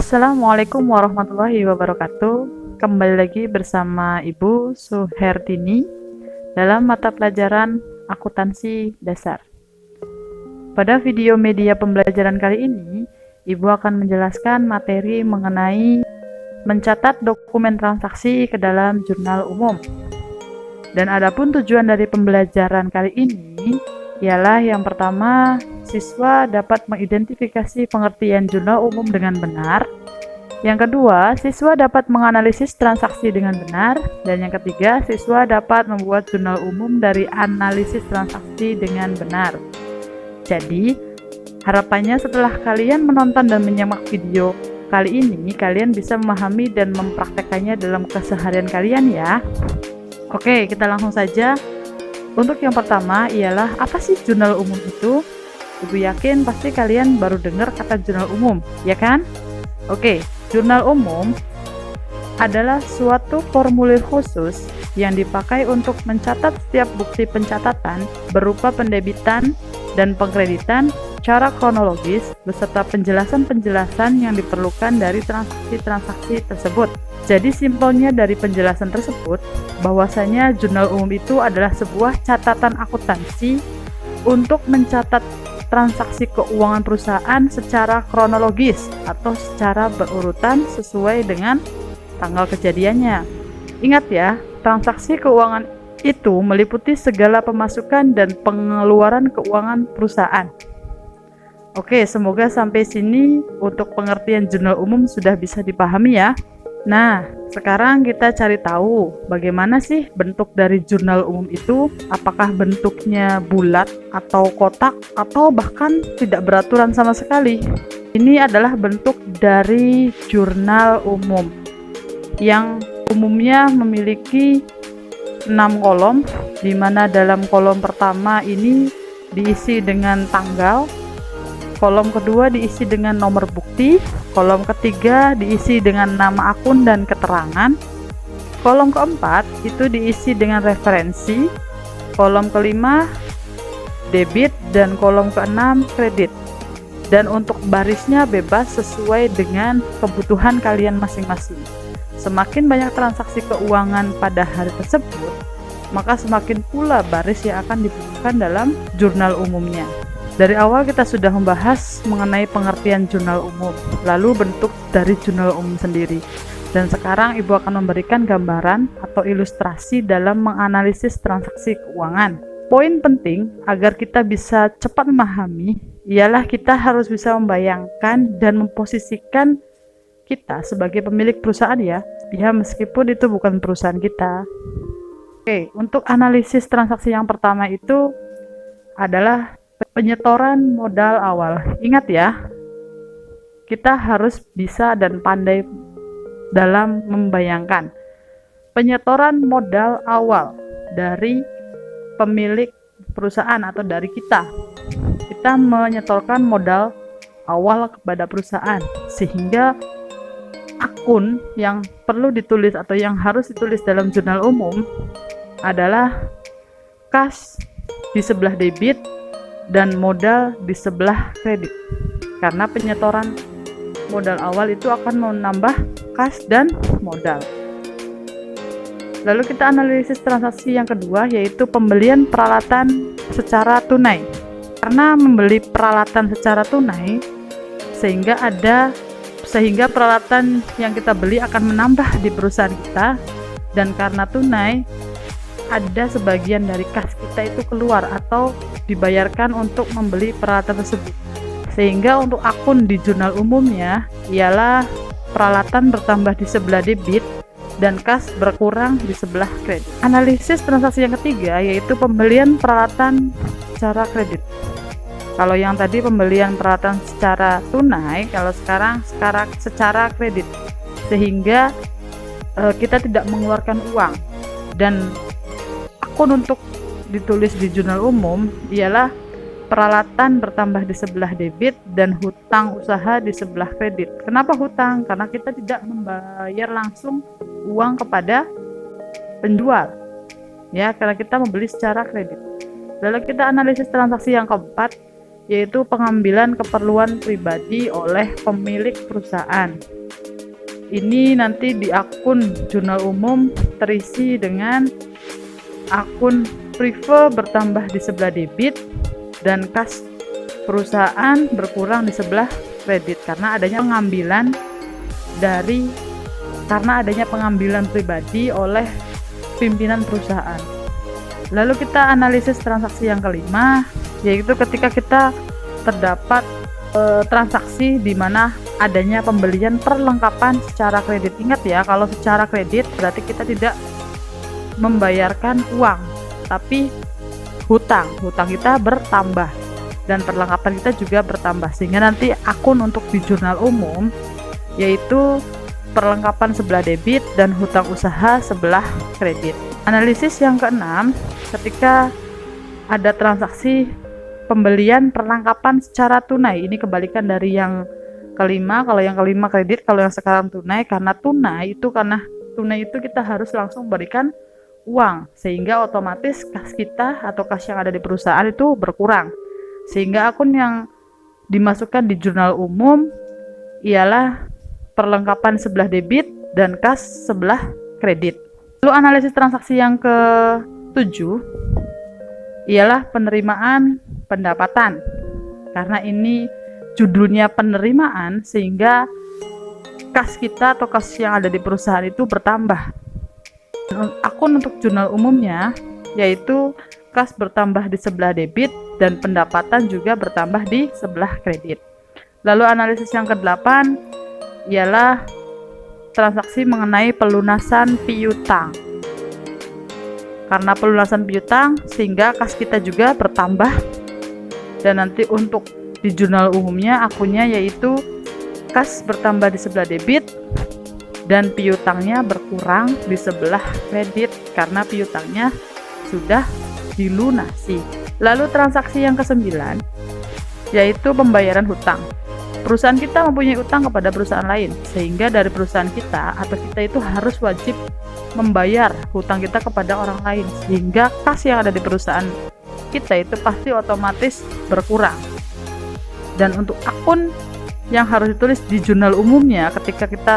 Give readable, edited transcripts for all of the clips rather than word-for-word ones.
Assalamualaikum warahmatullahi wabarakatuh. Kembali lagi bersama Ibu Suherdini dalam mata pelajaran akuntansi dasar. Pada video media pembelajaran kali ini, Ibu akan menjelaskan materi mengenai mencatat dokumen transaksi ke dalam jurnal umum. Dan adapun tujuan dari pembelajaran kali ini ialah yang pertama, siswa dapat mengidentifikasi pengertian jurnal umum dengan benar. Yang kedua, siswa dapat menganalisis transaksi dengan benar. Dan yang ketiga, siswa dapat membuat jurnal umum dari analisis transaksi dengan benar. Jadi, harapannya setelah kalian menonton dan menyimak video kali ini, kalian bisa memahami dan mempraktekannya dalam keseharian kalian ya. Oke, kita langsung saja. Untuk yang pertama ialah, apa sih jurnal umum itu? Ibu yakin pasti kalian baru dengar kata jurnal umum, ya kan? Oke, jurnal umum adalah suatu formulir khusus yang dipakai untuk mencatat setiap bukti pencatatan berupa pendebitan dan pengkreditan secara kronologis beserta penjelasan-penjelasan yang diperlukan dari transaksi-transaksi tersebut. Jadi simpelnya dari penjelasan tersebut, bahwasanya jurnal umum itu adalah sebuah catatan akuntansi untuk mencatat transaksi keuangan perusahaan secara kronologis atau secara berurutan sesuai dengan tanggal kejadiannya. Ingat ya, transaksi keuangan itu meliputi segala pemasukan dan pengeluaran keuangan perusahaan. Oke, semoga sampai sini untuk pengertian jurnal umum sudah bisa dipahami ya. Nah, sekarang kita cari tahu bagaimana sih bentuk dari jurnal umum itu. Apakah bentuknya bulat atau kotak atau bahkan tidak beraturan sama sekali. Ini adalah bentuk dari jurnal umum yang umumnya memiliki 6 kolom, di mana dalam kolom pertama ini diisi dengan tanggal, kolom kedua diisi dengan nomor bukti, kolom ketiga diisi dengan nama akun dan keterangan, kolom keempat itu diisi dengan referensi, kolom kelima debit, dan kolom keenam kredit. Dan untuk barisnya bebas sesuai dengan kebutuhan kalian masing-masing. Semakin banyak transaksi keuangan pada hari tersebut, maka semakin pula baris yang akan dibutuhkan dalam jurnal umumnya. Dari awal kita sudah membahas mengenai pengertian jurnal umum, lalu bentuk dari jurnal umum sendiri. Dan sekarang Ibu akan memberikan gambaran atau ilustrasi dalam menganalisis transaksi keuangan. Poin penting agar kita bisa cepat memahami ialah kita harus bisa membayangkan dan memposisikan kita sebagai pemilik perusahaan ya meskipun itu bukan perusahaan kita. Oke, untuk analisis transaksi yang pertama itu adalah penyetoran modal awal. Ingat ya, kita harus bisa dan pandai dalam membayangkan penyetoran modal awal dari pemilik perusahaan atau dari kita. Kita menyetorkan modal awal kepada perusahaan sehingga akun yang perlu ditulis atau yang harus ditulis dalam jurnal umum adalah kas di sebelah debit dan modal di sebelah kredit, karena penyetoran modal awal itu akan menambah kas dan modal. Lalu kita analisis transaksi yang kedua, yaitu pembelian peralatan secara tunai. Karena membeli peralatan secara tunai sehingga peralatan yang kita beli akan menambah di perusahaan kita, dan karena tunai ada sebagian dari kas kita itu keluar atau dibayarkan untuk membeli peralatan tersebut. Sehingga untuk akun di jurnal umumnya ialah peralatan bertambah di sebelah debit dan kas berkurang di sebelah kredit. Analisis transaksi yang ketiga yaitu pembelian peralatan secara kredit. Kalau yang tadi pembelian peralatan secara tunai, kalau sekarang secara kredit. Sehingga kita tidak mengeluarkan uang. Dan akun untuk ditulis di jurnal umum ialah peralatan bertambah di sebelah debit dan hutang usaha di sebelah kredit. Kenapa hutang? Karena kita tidak membayar langsung uang kepada penjual, ya, karena kita membeli secara kredit. Lalu kita analisis transaksi yang keempat, yaitu pengambilan keperluan pribadi oleh pemilik perusahaan. Ini nanti di akun jurnal umum terisi dengan akun prive bertambah di sebelah debit dan kas perusahaan berkurang di sebelah kredit karena adanya pengambilan pribadi oleh pimpinan perusahaan. Lalu kita analisis transaksi yang kelima, yaitu ketika kita terdapat transaksi di mana adanya pembelian perlengkapan secara kredit. Ingat ya, kalau secara kredit berarti kita tidak membayarkan uang, tapi hutang kita bertambah dan perlengkapan kita juga bertambah, sehingga nanti akun untuk di jurnal umum yaitu perlengkapan sebelah debit dan hutang usaha sebelah kredit. Analisis yang keenam, ketika ada transaksi pembelian perlengkapan secara tunai. Ini kebalikan dari yang kelima. Kalau yang kelima kredit, kalau yang sekarang tunai. Karena tunai itu kita harus langsung berikan uang, sehingga otomatis kas kita atau kas yang ada di perusahaan itu berkurang, sehingga akun yang dimasukkan di jurnal umum ialah perlengkapan sebelah debit dan kas sebelah kredit. Lalu analisis transaksi yang ke-7 ialah penerimaan pendapatan. Karena ini judulnya penerimaan, sehingga kas kita atau kas yang ada di perusahaan itu bertambah. Akun untuk jurnal umumnya yaitu kas bertambah di sebelah debit dan pendapatan juga bertambah di sebelah kredit. Lalu analisis yang ke-8 ialah transaksi mengenai pelunasan piutang. Karena pelunasan piutang sehingga kas kita juga bertambah, dan nanti untuk di jurnal umumnya akunnya yaitu kas bertambah di sebelah debit dan piutangnya berkurang di sebelah kredit karena piutangnya sudah dilunasi. Lalu transaksi yang ke-9 yaitu pembayaran hutang. Perusahaan kita mempunyai utang kepada perusahaan lain, sehingga dari perusahaan kita atau kita itu harus wajib membayar hutang kita kepada orang lain, sehingga kas yang ada di perusahaan kita itu pasti otomatis berkurang. Dan untuk akun yang harus ditulis di jurnal umumnya ketika kita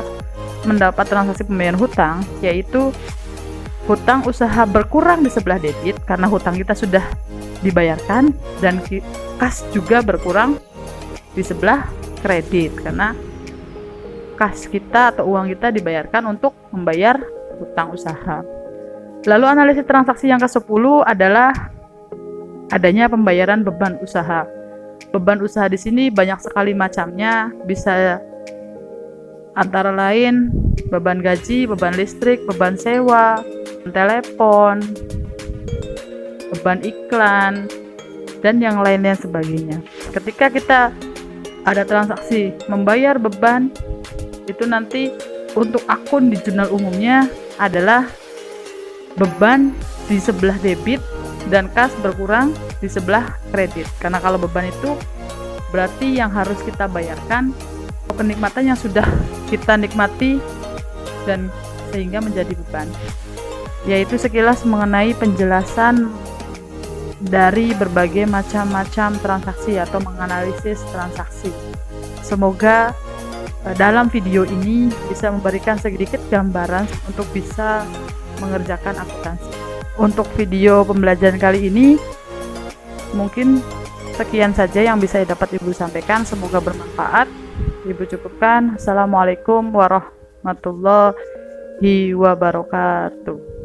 mendapat transaksi pembayaran hutang, yaitu hutang usaha berkurang di sebelah debit karena hutang kita sudah dibayarkan, dan kas juga berkurang di sebelah kredit karena kas kita atau uang kita dibayarkan untuk membayar hutang usaha. Lalu analisis transaksi yang ke-10 adalah adanya pembayaran beban usaha. Beban usaha di sini banyak sekali macamnya, bisa antara lain beban gaji, beban listrik, beban sewa, telepon, beban iklan, dan yang lainnya sebagainya. Ketika kita ada transaksi membayar beban, itu nanti untuk akun di jurnal umumnya adalah beban di sebelah debit dan kas berkurang di sebelah kredit. Karena kalau beban itu berarti yang harus kita bayarkan kenikmatan yang sudah kita nikmati dan sehingga menjadi beban. Yaitu sekilas mengenai penjelasan dari berbagai macam-macam transaksi atau menganalisis transaksi. Semoga dalam video ini bisa memberikan sedikit gambaran untuk bisa mengerjakan akuntansi. Untuk video pembelajaran kali ini mungkin sekian saja yang bisa dapat Ibu sampaikan. Semoga bermanfaat. Ibu cukupkan. Assalamualaikum warahmatullahi wabarakatuh.